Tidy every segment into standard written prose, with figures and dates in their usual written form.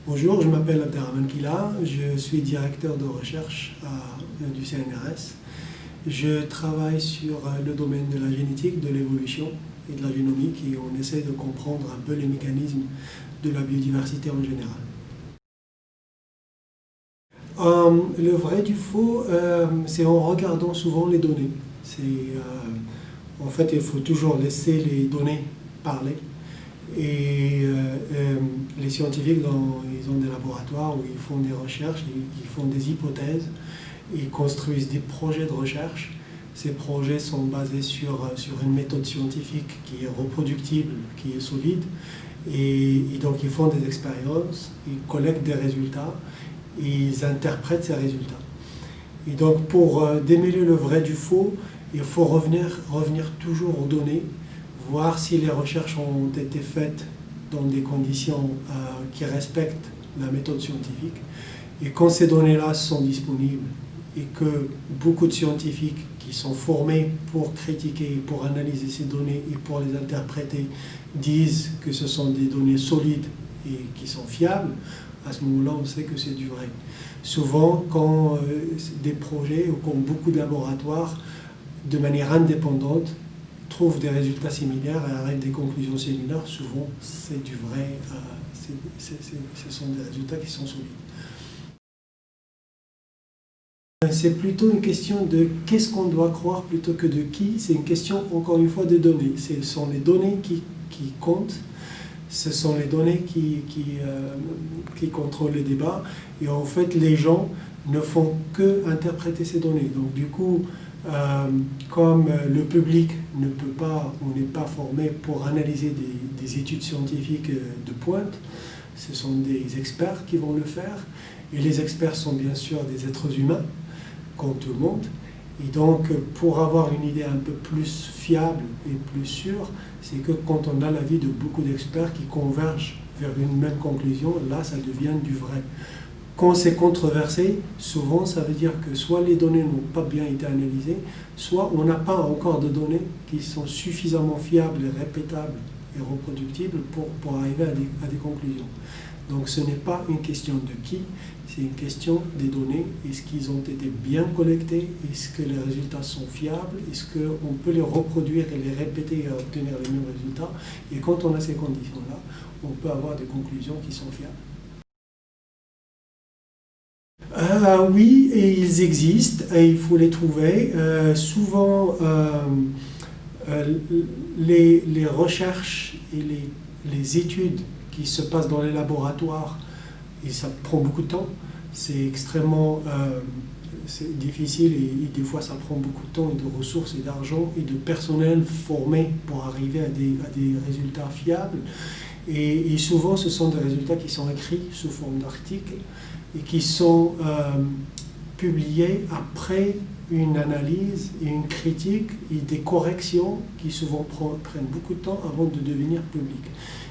Bonjour, je m'appelle Abderrahmane Kila, je suis directeur de recherche du CNRS. Je travaille sur le domaine de la génétique, de l'évolution et de la génomique et on essaie de comprendre un peu les mécanismes de la biodiversité en général. Le vrai du faux, c'est en regardant souvent les données. En fait, il faut toujours laisser les données parler. Et les scientifiques, ils ont des laboratoires où ils font des recherches, ils font des hypothèses, ils construisent des projets de recherche. Ces projets sont basés sur une méthode scientifique qui est reproductible, qui est solide. Et donc ils font des expériences, ils collectent des résultats, et ils interprètent ces résultats. Et donc pour démêler le vrai du faux, il faut revenir toujours aux données, voir si les recherches ont été faites dans des conditions qui respectent la méthode scientifique. Et quand ces données-là sont disponibles et que beaucoup de scientifiques qui sont formés pour critiquer, pour analyser ces données et pour les interpréter disent que ce sont des données solides et qui sont fiables, à ce moment-là, on sait que c'est du vrai. Souvent, quand des projets ou quand beaucoup de laboratoires, de manière indépendante, trouvent des résultats similaires et arrivent à des conclusions similaires, souvent c'est du vrai, ce sont des résultats qui sont solides. C'est plutôt une question de qu'est-ce qu'on doit croire plutôt que de qui. C'est une question, encore une fois, de données. Ce sont les données qui comptent, ce sont les données qui contrôlent les débats. Et en fait, les gens ne font que interpréter ces données. Donc du coup, comme le public ne peut pas ou n'est pas formé pour analyser des études scientifiques de pointe, ce sont des experts qui vont le faire. Et les experts sont bien sûr des êtres humains, comme tout le monde. Et donc, pour avoir une idée un peu plus fiable et plus sûre, c'est que quand on a l'avis de beaucoup d'experts qui convergent vers une même conclusion, là, ça devient du vrai. Quand c'est controversé, souvent, ça veut dire que soit les données n'ont pas bien été analysées, soit on n'a pas encore de données qui sont suffisamment fiables et répétables et reproductibles pour arriver à des conclusions. Donc ce n'est pas une question de qui, c'est une question des données. Est-ce qu'ils ont été bien collectés? Est-ce que les résultats sont fiables? Est-ce qu'on peut les reproduire et les répéter et obtenir les mêmes résultats? Et quand on a ces conditions-là, on peut avoir des conclusions qui sont fiables. Oui, et ils existent, et il faut les trouver. Souvent, les recherches et les études qui se passent dans les laboratoires, et ça prend beaucoup de temps, c'est extrêmement c'est difficile et des fois ça prend beaucoup de temps et de ressources et d'argent et de personnel formé pour arriver à des résultats fiables. Et souvent ce sont des résultats qui sont écrits sous forme d'articles et qui sont publiés après une analyse et une critique et des corrections qui souvent prennent beaucoup de temps avant de devenir publics.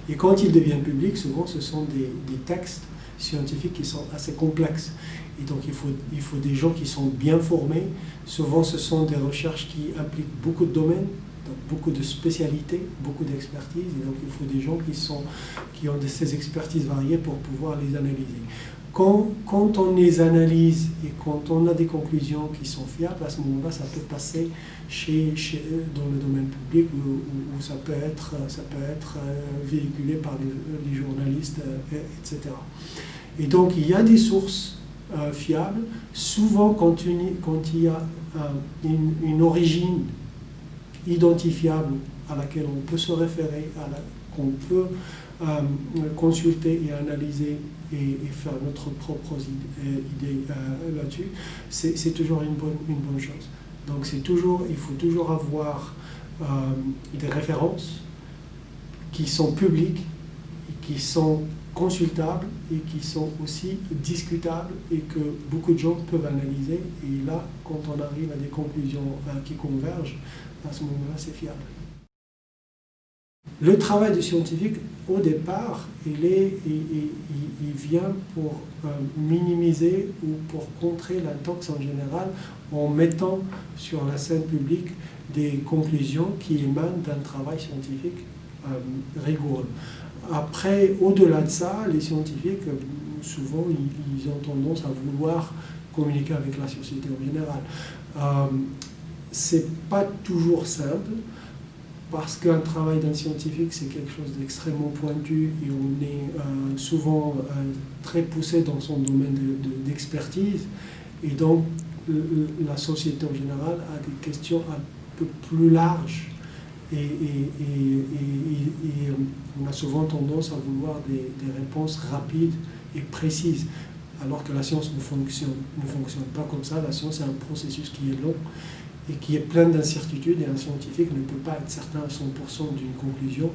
Et quand ils deviennent publics, souvent ce sont des textes scientifiques qui sont assez complexes. Et donc il faut des gens qui sont bien formés. Souvent ce sont des recherches qui impliquent beaucoup de domaines, donc beaucoup de spécialités, beaucoup d'expertise. Et donc il faut des gens qui ont ces expertises variées pour pouvoir les analyser. Quand on les analyse et quand on a des conclusions qui sont fiables, à ce moment-là, ça peut passer dans le domaine public où ça peut être véhiculé par les journalistes, etc. Et donc, il y a des sources fiables. Souvent, quand il y a une origine identifiable à laquelle on peut se référer, qu'on peut consulter et analyser et faire notre propre idée là-dessus, c'est toujours une bonne chose. Donc il faut toujours avoir des références qui sont publiques, qui sont consultables et qui sont aussi discutables et que beaucoup de gens peuvent analyser. Et là, quand on arrive à des conclusions qui convergent, à ce moment-là, c'est fiable. Le travail du scientifique, au départ, il vient pour minimiser ou pour contrer l'intox en général en mettant sur la scène publique des conclusions qui émanent d'un travail scientifique rigoureux. Après, au-delà de ça, les scientifiques, souvent, ils ont tendance à vouloir communiquer avec la société en général. C'est pas toujours simple, parce qu'un travail d'un scientifique, c'est quelque chose d'extrêmement pointu et on est souvent très poussé dans son domaine d'expertise. Et donc, la société en général a des questions un peu plus larges. Et on a souvent tendance à vouloir des réponses rapides et précises, alors que la science ne fonctionne pas comme ça. La science est un processus qui est long et qui est plein d'incertitudes, et un scientifique ne peut pas être certain à 100% d'une conclusion.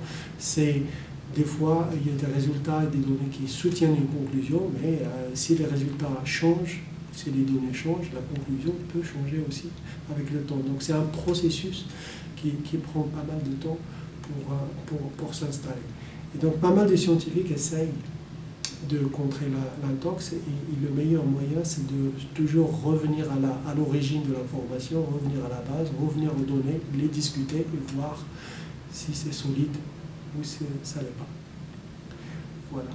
Des fois, il y a des résultats et des données qui soutiennent une conclusion, mais si les résultats changent, si les données changent, la conclusion peut changer aussi avec le temps. Donc c'est un processus qui prend pas mal de temps pour s'installer. Et donc pas mal de scientifiques essayent de contrer l'intox, et le meilleur moyen, c'est de toujours revenir à l'origine de l'information, revenir à la base, revenir aux données, les discuter et voir si c'est solide ou si ça ne l'est pas. Voilà.